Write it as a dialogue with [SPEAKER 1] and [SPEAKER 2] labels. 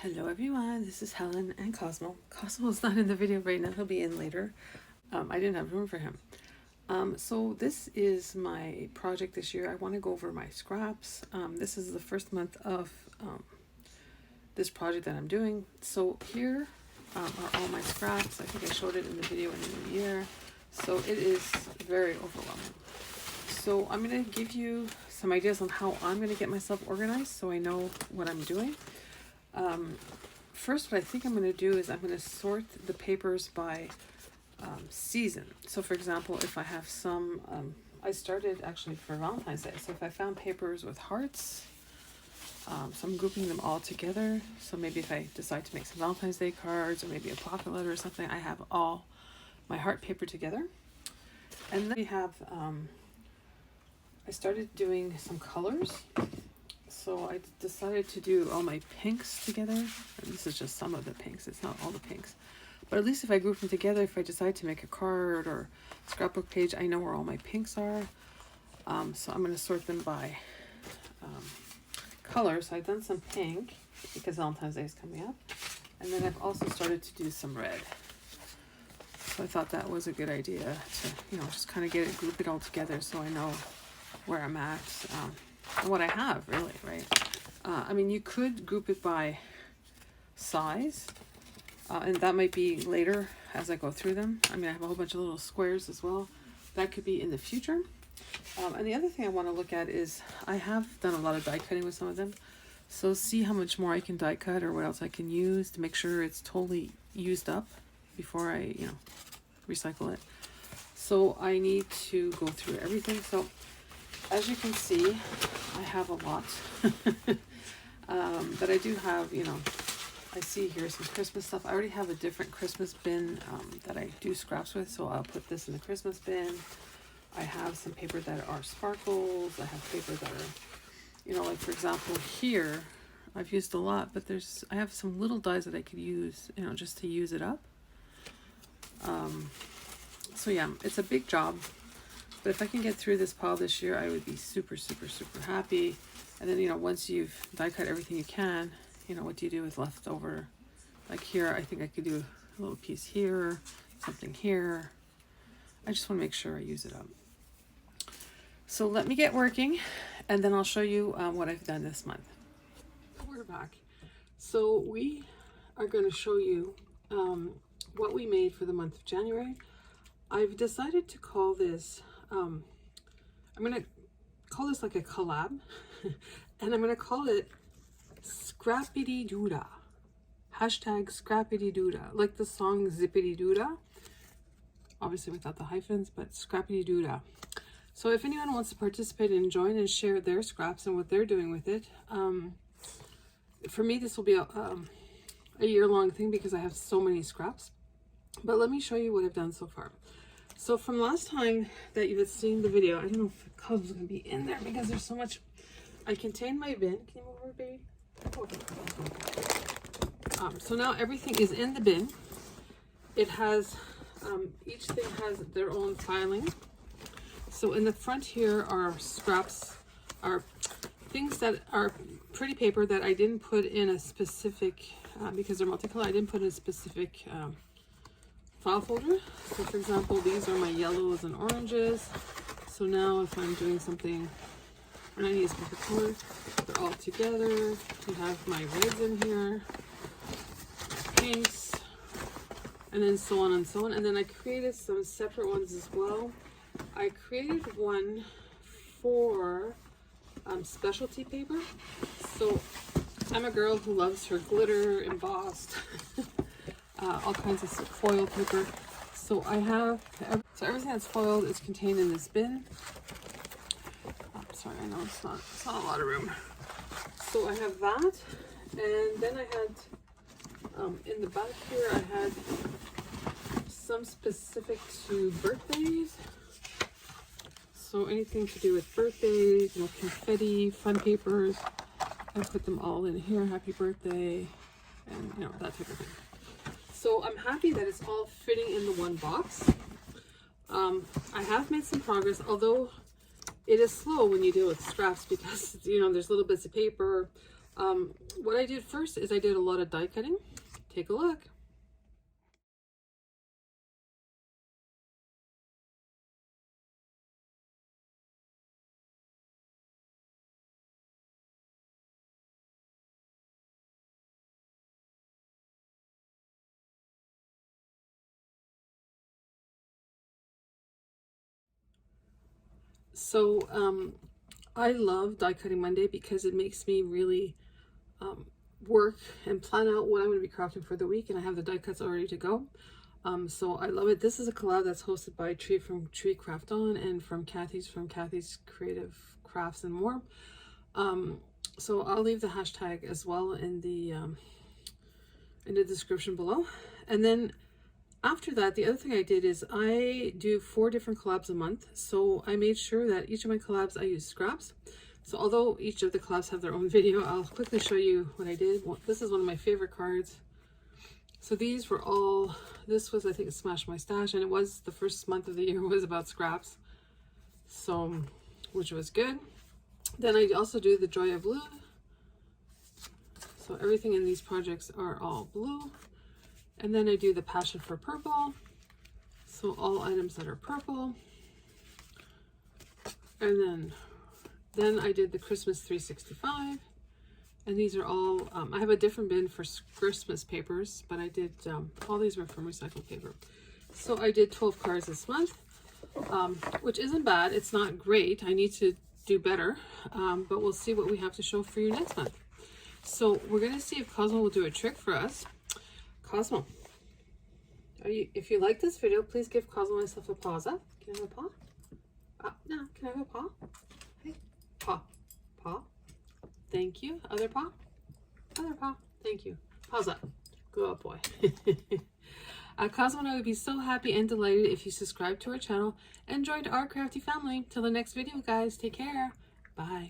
[SPEAKER 1] Hello everyone, this is Helen and Cosmo. Cosmo is not in the video right now, he'll be in later. I didn't have room for him. So this is my project this year. I want to go over my scraps. This is the first month of this project that I'm doing. So here are all my scraps. I think I showed it in the video in the new year. So it is very overwhelming. So I'm going to give you some ideas on how I'm going to get myself organized so I know what I'm doing. First, what I think I'm going to do is I'm going to sort the papers by season. So for example, if I have some, I started actually for Valentine's Day. So if I found papers with hearts, so I'm grouping them all together. So maybe if I decide to make some Valentine's Day cards or maybe a pocket letter or something, I have all my heart paper together. And then we have, I started doing some colors. So I decided to do all my pinks together. And this is just some of the pinks. It's not all the pinks. But at least if I group them together, if I decide to make a card or scrapbook page, I know where all my pinks are. So I'm going to sort them by color. So I've done some pink because Valentine's Day is coming up. And then I've also started to do some red. So I thought that was a good idea to, just kind of group it all together so I know where I'm at. And what I have really, right? I mean, you could group it by size, and that might be later as I go through them. I mean, I have a whole bunch of little squares as well. That could be in the future. And the other thing I want to look at is I have done a lot of die cutting with some of them. So see how much more I can die cut or what else I can use to make sure it's totally used up before I, recycle it. So I need to go through everything. So as you can see, I have a lot, but I do have, I see here some Christmas stuff. I already have a different Christmas bin that I do scraps with, so I'll put this in the Christmas bin. I have some paper that are sparkles. I have paper that are, like for example here, I've used a lot, but I have some little dies that I could use, just to use it up. So yeah, it's a big job. But if I can get through this pile this year, I would be super, super, super happy. And then, once you've die cut everything you can, what do you do with leftover? Like here, I think I could do a little piece here, something here. I just want to make sure I use it up. So let me get working, and then I'll show you what I've done this month. We're back. So we are going to show you what we made for the month of January. I've decided to call this I'm going to call this like a collab, and I'm going to call it scrapadeedoodah. Hashtag scrapadeedoodah. Like the song Zippity-Doodah. Obviously without the hyphens, but scrapadeedoodah. So if anyone wants to participate and join and share their scraps and what they're doing with it, for me this will be a year-long thing because I have so many scraps. But let me show you what I've done so far. So from last time that you had seen the video, I don't know if the Cubs are going to be in there because there's so much. I contained my bin. Can you move over, baby? So now everything is in the bin. It has, each thing has their own filing. So in the front here are scraps, are things that are pretty paper that I didn't put in a specific, because they're multicolor, I didn't put in a specific file folder. So for example, these are my yellows and oranges. So now if I'm doing something and I need a specific color, they're all together. We have my reds in here, pinks, and then so on and so on. And then I created some separate ones as well. I created one for specialty paper. So I'm a girl who loves her glitter embossed. All kinds of foil paper. So I have, everything that's foiled is contained in this bin. Sorry, I know it's not a lot of room. So I have that, and then I had, in the back here, I had some specific to birthdays. So anything to do with birthdays, confetti, fun papers, I put them all in here, happy birthday, and that type of thing. So I'm happy that it's all fitting in the one box. I have made some progress, although it is slow when you deal with scraps because, there's little bits of paper, What I did first is I did a lot of die cutting. Take a look. So I love die cutting Monday because it makes me really work and plan out what I'm going to be crafting for the week, and I have the die cuts already to go. So I love it. This is a collab that's hosted by Tree from Crafton and from Cathy's Creative Crafts and more. So I'll leave the hashtag as well in the description below. And then after that, the other thing I did is I do 4 different collabs a month. So I made sure that each of my collabs I use scraps. So although each of the collabs have their own video, I'll quickly show you what I did. This is one of my favorite cards. So these were all, this was, I think, Smash My Stash, and it was the first month of the year was about scraps. So, which was good. Then I also do the Joy of Blue. So everything in these projects are all blue. And then I do the Passion for Purple. So all items that are purple. And then I did the Christmas 365. And these are all, I have a different bin for Christmas papers, but I did, all these were from recycled paper. So I did 12 cards this month, which isn't bad. It's not great. I need to do better, but we'll see what we have to show for you next month. So we're going to see if Cosmo will do a trick for us. Cosmo, if you like this video, please give Cosmo and myself a paws up. Can I have a paw? No, can I have a paw? Hey, paw, paw. Thank you. Other paw? Other paw. Thank you. Paws up. Go up, boy. Cosmo and I would be so happy and delighted if you subscribe to our channel and joined our crafty family. Till the next video, guys. Take care. Bye.